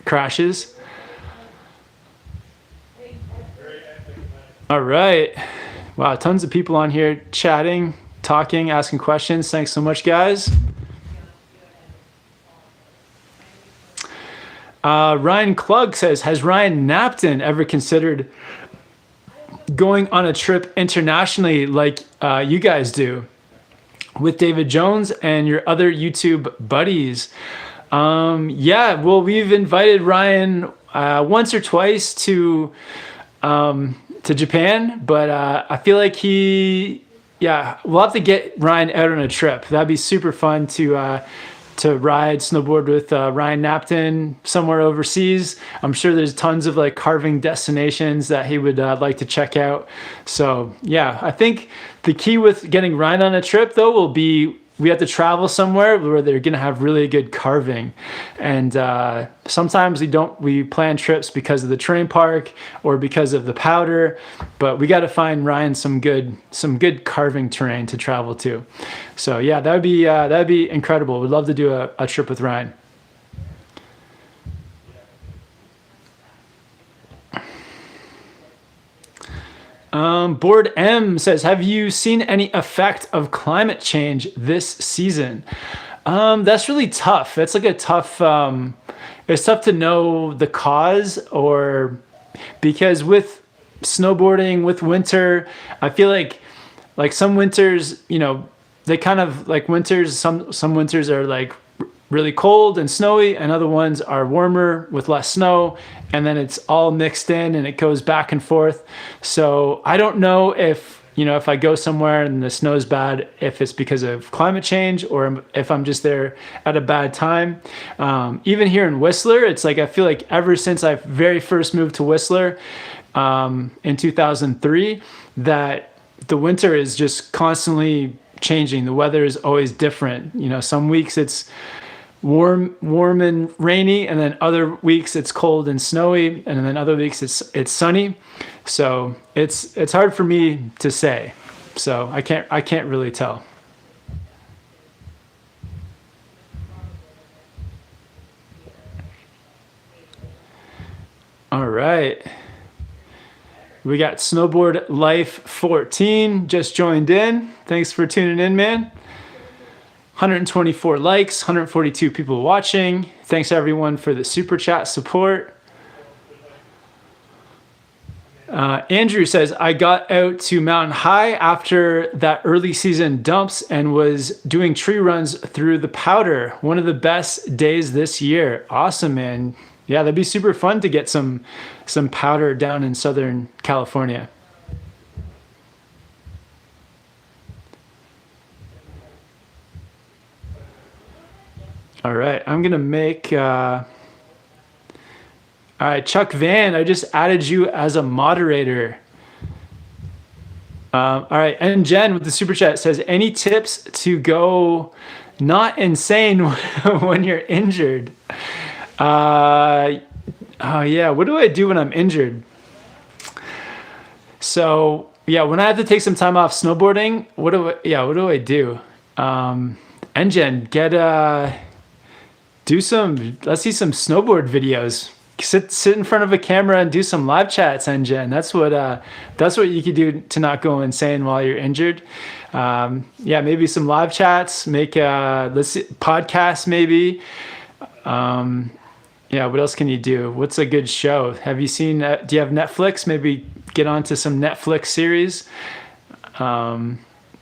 crashes. All right. Wow, tons of people on here chatting, talking, asking questions. Thanks so much, guys. Ryan Klug says, has Ryan Knapton ever considered going on a trip internationally like you guys do with David Jones and your other YouTube buddies? Yeah, well, we've invited Ryan once or twice to Japan, but I feel like we'll have to get Ryan out on a trip. That'd be super fun to ride snowboard with Ryan Knapton somewhere overseas. I'm sure there's tons of like carving destinations that he would like to check out. So yeah, I think the key with getting Ryan on a trip though will be we have to travel somewhere where they're gonna have really good carving. And sometimes we plan trips because of the terrain park or because of the powder, but we got to find Ryan some good carving terrain to travel to. So yeah, that'd be incredible. We'd love to do a trip with Ryan. Board M says, have you seen any effect of climate change this season? That's really tough. That's like it's tough to know the cause, or because with snowboarding, with winter, I feel like some winters, they kind of like winters, some winters are like really cold and snowy, and other ones are warmer with less snow, and then it's all mixed in and it goes back and forth. So I don't know if I go somewhere and the snow's bad, if it's because of climate change or if I'm just there at a bad time. Even here in Whistler, it's like I feel like ever since I very first moved to Whistler in 2003, that the winter is just constantly changing. The weather is always different. Some weeks it's warm and rainy, and then other weeks it's cold and snowy, and then other weeks it's sunny. So it's hard for me to say. So I can't really tell. All right. We got Snowboard Life 14 just joined in. Thanks for tuning in, man. 124 likes, 142 people watching. Thanks everyone for the super chat support. Andrew says, I got out to Mountain High after that early season dumps and was doing tree runs through the powder. One of the best days this year. Awesome, man. Yeah, that'd be super fun to get some powder down in Southern California. All right, I'm gonna make, all right, Chuck Van, I just added you as a moderator. All right, and Jen with the super chat says, any tips to go not insane when you're injured? Oh yeah, what do I do when I'm injured? So yeah, when I have to take some time off snowboarding, what do I do? And Jen, let's see some snowboard videos. Sit in front of a camera and do some live chats, Jen. That's what you could do to not go insane while you're injured. Yeah, maybe some live chats, make let's see, podcasts maybe. Yeah, what else can you do? What's a good show? Have you seen, do you have Netflix? Maybe get onto some Netflix series. Yeah,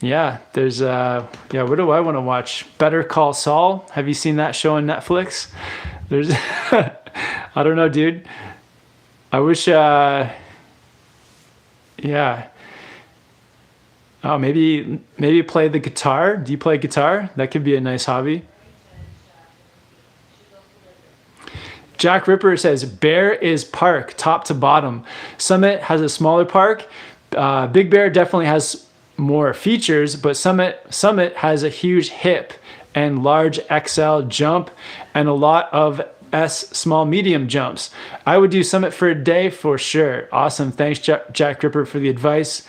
yeah, there's yeah, what do I want to watch? Better Call Saul. Have you seen that show on Netflix? There's I don't know, dude. I wish yeah. Oh, maybe play the guitar. Do you play guitar? That could be a nice hobby. Jack Ripper says Bear is park top to bottom. Summit has a smaller park. Big Bear definitely has more features, but Summit has a huge hip and large XL jump and a lot of S small medium jumps. I would do Summit for a day for sure. Awesome. Thanks, Jack Ripper, for the advice.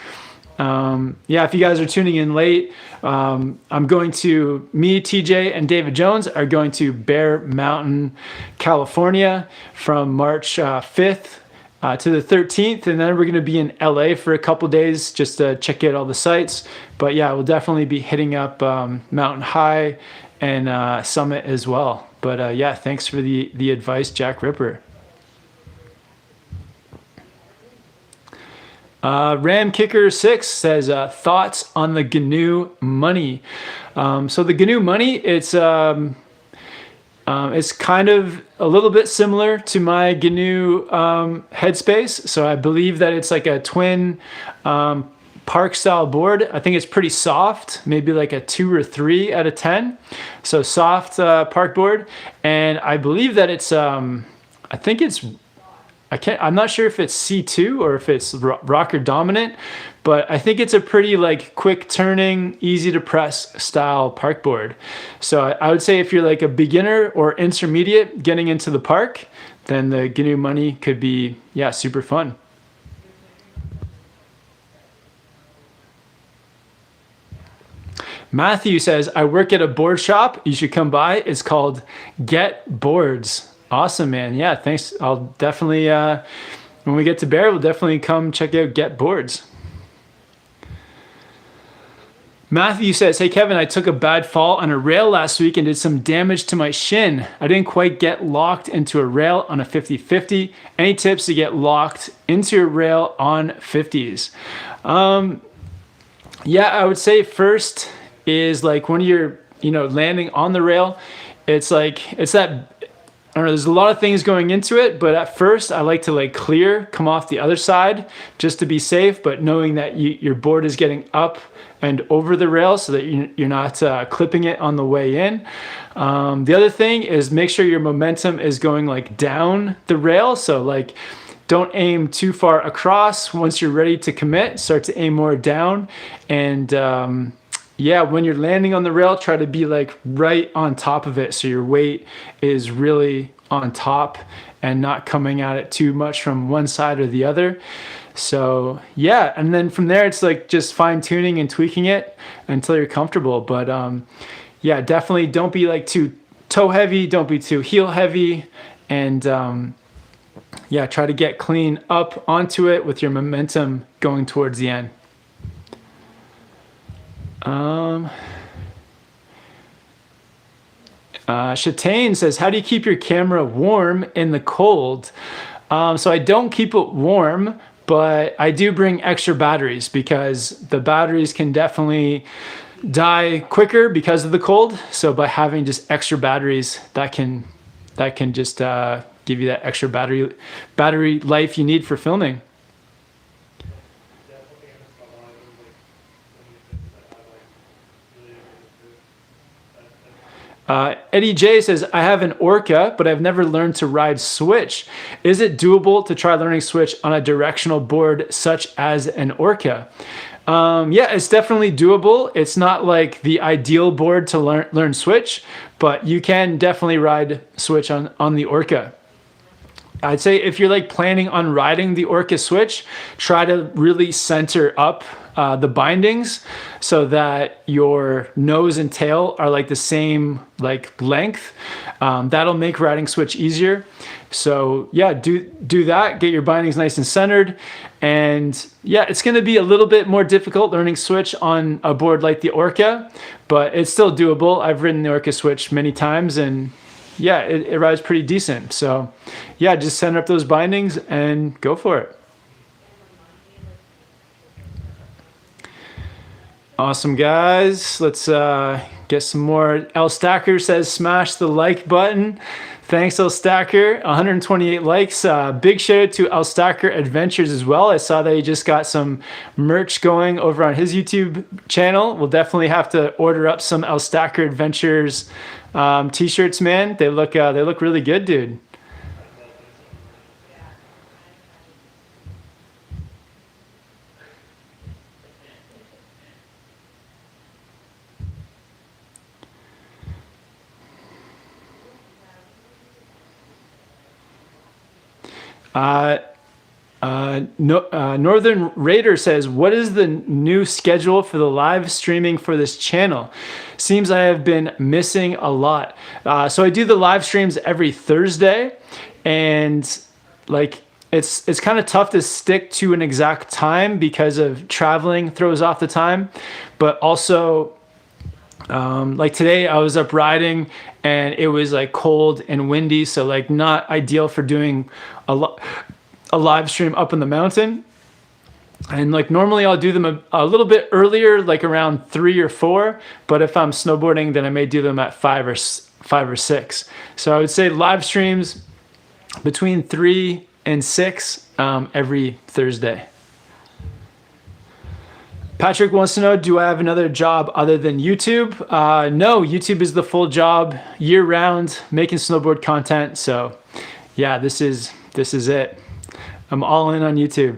Yeah, if you guys are tuning in late, I'm going to, me, TJ, and David Jones are going to Bear Mountain, California from March 5th to the 13th. And then we're going to be in LA for a couple days just to check out all the sites. But yeah, we'll definitely be hitting up Mountain High and Summit as well. But yeah, thanks for the advice, Jack Ripper. Ram Kicker 6 says thoughts on the GNU Money. So the GNU Money, it's kind of a little bit similar to my GNU Headspace. So I believe that it's like a twin park style board. I think it's pretty soft, maybe like a 2 or 3 out of 10. So soft park board, and I believe that it's I think it's I'm not sure if it's C2 or if it's rocker dominant, but I think it's a pretty like quick turning, easy to press style park board. So I would say if you're like a beginner or intermediate getting into the park, then the GNU Money could be, yeah, super fun. Matthew says, I work at a board shop. You should come by. It's called Get Boards. Awesome, man. Yeah, thanks. I'll definitely, when we get to Bear, we'll definitely come check out Get Boards. Matthew says, hey, Kevin, I took a bad fall on a rail last week and did some damage to my shin. I didn't quite get locked into a rail on a 50-50. Any tips to get locked into a rail on 50s? Yeah, I would say first is like when you're, landing on the rail, it's that, I don't know, there's a lot of things going into it, but at first I like to like come off the other side just to be safe, but knowing that your board is getting up and over the rail so that you're not clipping it on the way in. The other thing is make sure your momentum is going like down the rail. So like don't aim too far across. Once you're ready to commit, start to aim more down. And yeah, when you're landing on the rail, try to be like right on top of it. So your weight is really on top and not coming at it too much from one side or the other. So yeah, and then from there, it's like just fine tuning and tweaking it until you're comfortable. But yeah, definitely don't be like too toe heavy. Don't be too heel heavy. And yeah, try to get clean up onto it with your momentum going towards the end. Shatane says, how do you keep your camera warm in the cold? So I don't keep it warm, but I do bring extra batteries because the batteries can definitely die quicker because of the cold. So by having just extra batteries, that can just give you that extra battery life you need for filming. Eddy J says, I have an Orca, but I've never learned to ride Switch. Is it doable to try learning Switch on a directional board such as an Orca? Yeah, it's definitely doable. It's not like the ideal board to learn Switch, but you can definitely ride Switch on the Orca. I'd say if you're like planning on riding the Orca Switch, try to really center up the bindings so that your nose and tail are like the same like length. That'll make riding Switch easier. So yeah, do that. Get your bindings nice and centered. And yeah, it's going to be a little bit more difficult learning Switch on a board like the Orca, but it's still doable. I've ridden the Orca Switch many times and yeah, it rides pretty decent. So yeah, just center up those bindings and go for it. Awesome, guys. Let's get some more. El Stacker says smash the like button. Thanks, El Stacker. 128 likes. Big shout out to El Stacker Adventures as well. I saw that he just got some merch going over on his YouTube channel. We'll definitely have to order up some El Stacker Adventures t-shirts, man. They look really good, dude. Northern Raider says, what is the new schedule for the live streaming for this channel? Seems I have been missing a lot. So I do the live streams every Thursday, and like it's kind of tough to stick to an exact time because of traveling throws off the time, but also like today I was up riding and it was like cold and windy, so like not ideal for doing a live stream up in the mountain. And like normally I'll do them a little bit earlier, like around 3 or 4, but if I'm snowboarding then I may do them at 5 or 6. So I would say live streams between 3 and 6 every Thursday. Patrick wants to know, do I have another job other than YouTube? No, YouTube is the full job year round, making snowboard content. So yeah, this is it. I'm all in on YouTube.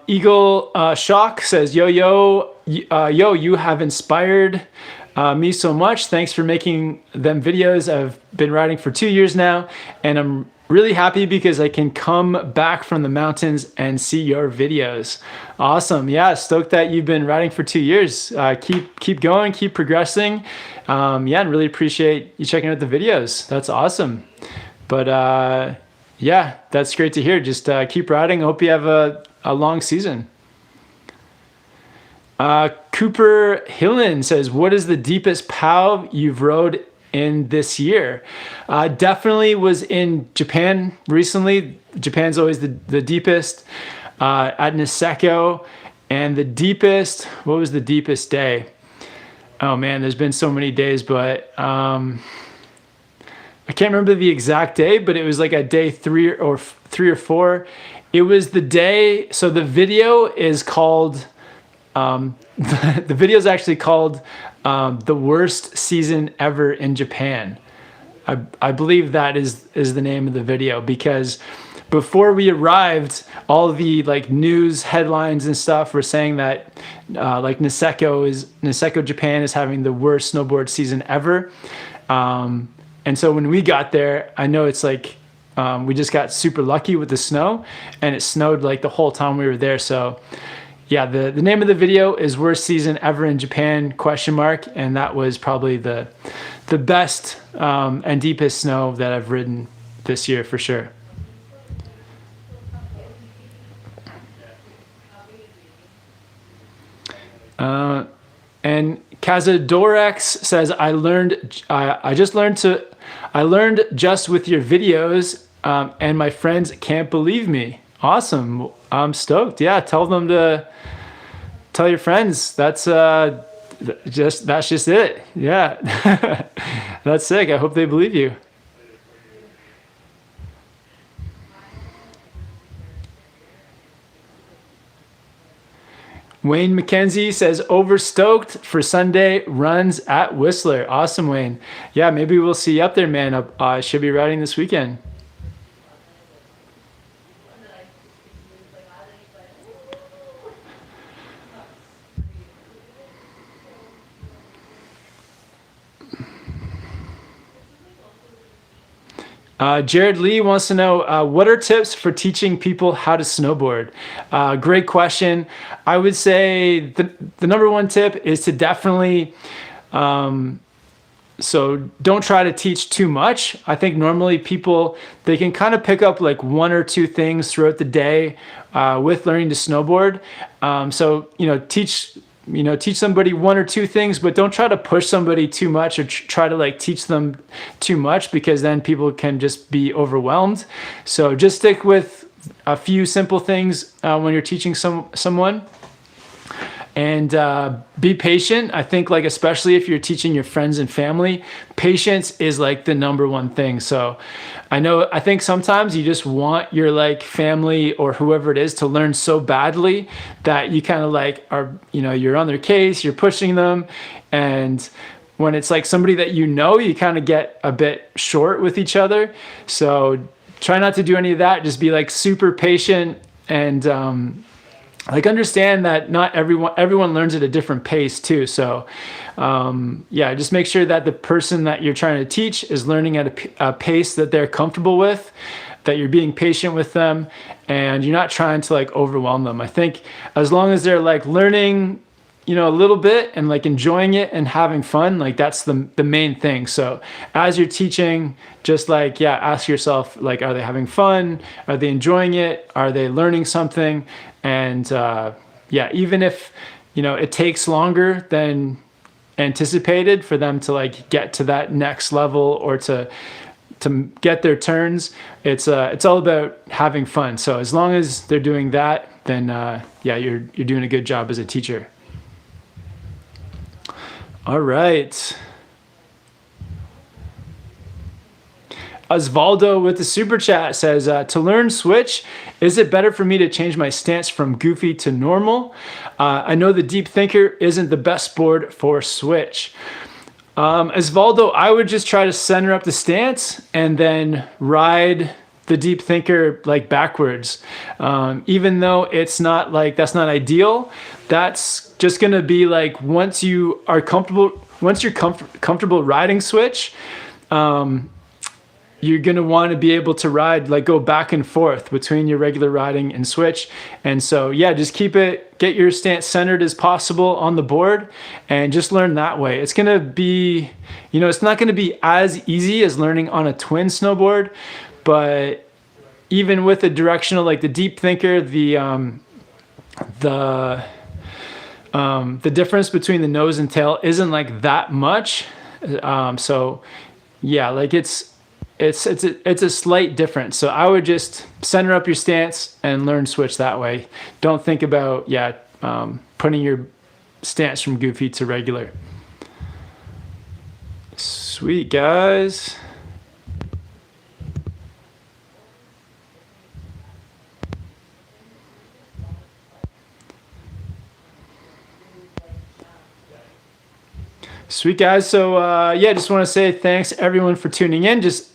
Eagle Shock says, yo, you have inspired me so much. Thanks for making them videos. I've been riding for 2 years now, and I'm really happy because I can come back from the mountains and see your videos. Awesome. Yeah, stoked that you've been riding for 2 years. Keep going, keep progressing. Yeah, and really appreciate you checking out the videos. That's awesome. But yeah, that's great to hear. Just keep riding. Hope you have a long season. Cooper Hillen says, what is the deepest POW you've rode in this year? Definitely was in Japan recently. Japan's always the deepest. At Niseko, and the deepest, what was the deepest day? Oh man, there's been so many days, but I can't remember the exact day, but it was like a day 3 or 4. It was the day, so the video is called, the video is actually called The Worst Season Ever in Japan. I believe that is the name of the video, because before we arrived, all the like news headlines and stuff were saying that like Niseko Japan is having the worst snowboard season ever. And so when we got there, I know it's like we just got super lucky with the snow, and it snowed like the whole time we were there. So yeah, the name of the video is Worst Season Ever in Japan ? And that was probably the best and deepest snow that I've ridden this year for sure. And Kazadorex says, I learned just with your videos, and my friends can't believe me. Awesome. I'm stoked. Yeah, tell your friends. That's just it. Yeah. That's sick. I hope they believe you. Wayne McKenzie says, overstoked for Sunday runs at Whistler. Awesome, Wayne. Yeah, maybe we'll see you up there, man. I should be riding this weekend. Jared Lee wants to know, what are tips for teaching people how to snowboard? Great question. I would say the number one tip is to definitely, so don't try to teach too much. I think normally people, they can kind of pick up like 1 or 2 things throughout the day with learning to snowboard. So, teach teach somebody one or two things, but don't try to push somebody too much or try to like teach them too much, because then people can just be overwhelmed. So just stick with a few simple things when you're teaching someone. And be patient. I think, like, especially if you're teaching your friends and family, patience is like the number one thing. So I think sometimes you just want your like family or whoever it is to learn so badly that you kind of like are, you're on their case, you're pushing them. And when it's like somebody that you kind of get a bit short with each other. So try not to do any of that. Just be like super patient and like understand that not everyone learns at a different pace too. So just make sure that the person that you're trying to teach is learning at a pace that they're comfortable with, that you're being patient with them, and you're not trying to like overwhelm them. I think as long as they're like learning, a little bit and like enjoying it and having fun, like that's the main thing. So as you're teaching, just like, ask yourself, like, are they having fun? Are they enjoying it? Are they learning something? And even if, it takes longer than anticipated for them to like get to that next level or to get their turns, it's all about having fun. So as long as they're doing that, then you're doing a good job as a teacher. All right. Osvaldo with the super chat says, to learn switch, is it better for me to change my stance from goofy to normal? I know the deep thinker isn't the best board for switch. Osvaldo, I would just try to center up the stance and then ride the deep thinker like backwards. Even though it's not like, that's not ideal, that's just gonna be like, once you're comfortable riding switch, you're going to want to be able to ride, like go back and forth between your regular riding and switch. And so, just get your stance centered as possible on the board and just learn that way. It's going to be, it's not going to be as easy as learning on a twin snowboard, but even with the directional, like the deep thinker, the difference between the nose and tail isn't like that much. Like it's a slight difference. So I would just center up your stance and learn switch that way. Don't think about putting your stance from goofy to regular. Sweet, guys. Sweet, guys. So just want to say thanks everyone for tuning in. Just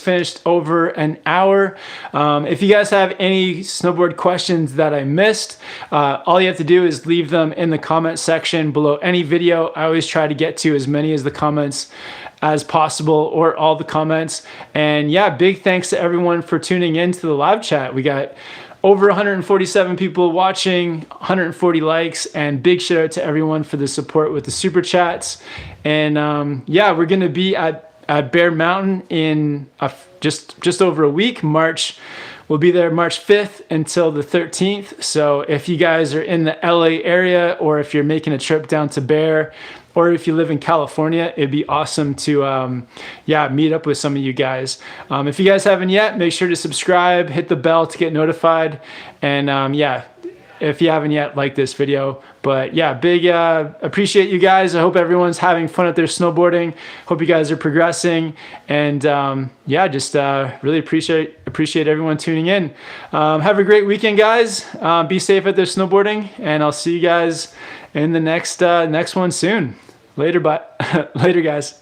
finished over an hour. If you guys have any snowboard questions that I missed, all you have to do is leave them in the comment section below any video. I always try to get to as many as the comments as possible, or all the comments. And big thanks to everyone for tuning in to the live chat. We got over 147 people watching, 140 likes, and big shout out to everyone for the support with the super chats. And we're gonna be at Bear Mountain in just over a week. We'll be there March 5th until the 13th. So if you guys are in the LA area, or if you're making a trip down to Bear, or if you live in California, it'd be awesome to meet up with some of you guys. If you guys haven't yet, make sure to subscribe, hit the bell to get notified, and if you haven't yet, like this video. But big appreciate you guys. I hope everyone's having fun at their snowboarding. Hope you guys are progressing, and really appreciate everyone tuning in. Have a great weekend, guys. Be safe at their snowboarding, and I'll see you guys in the next one soon. Later, guys.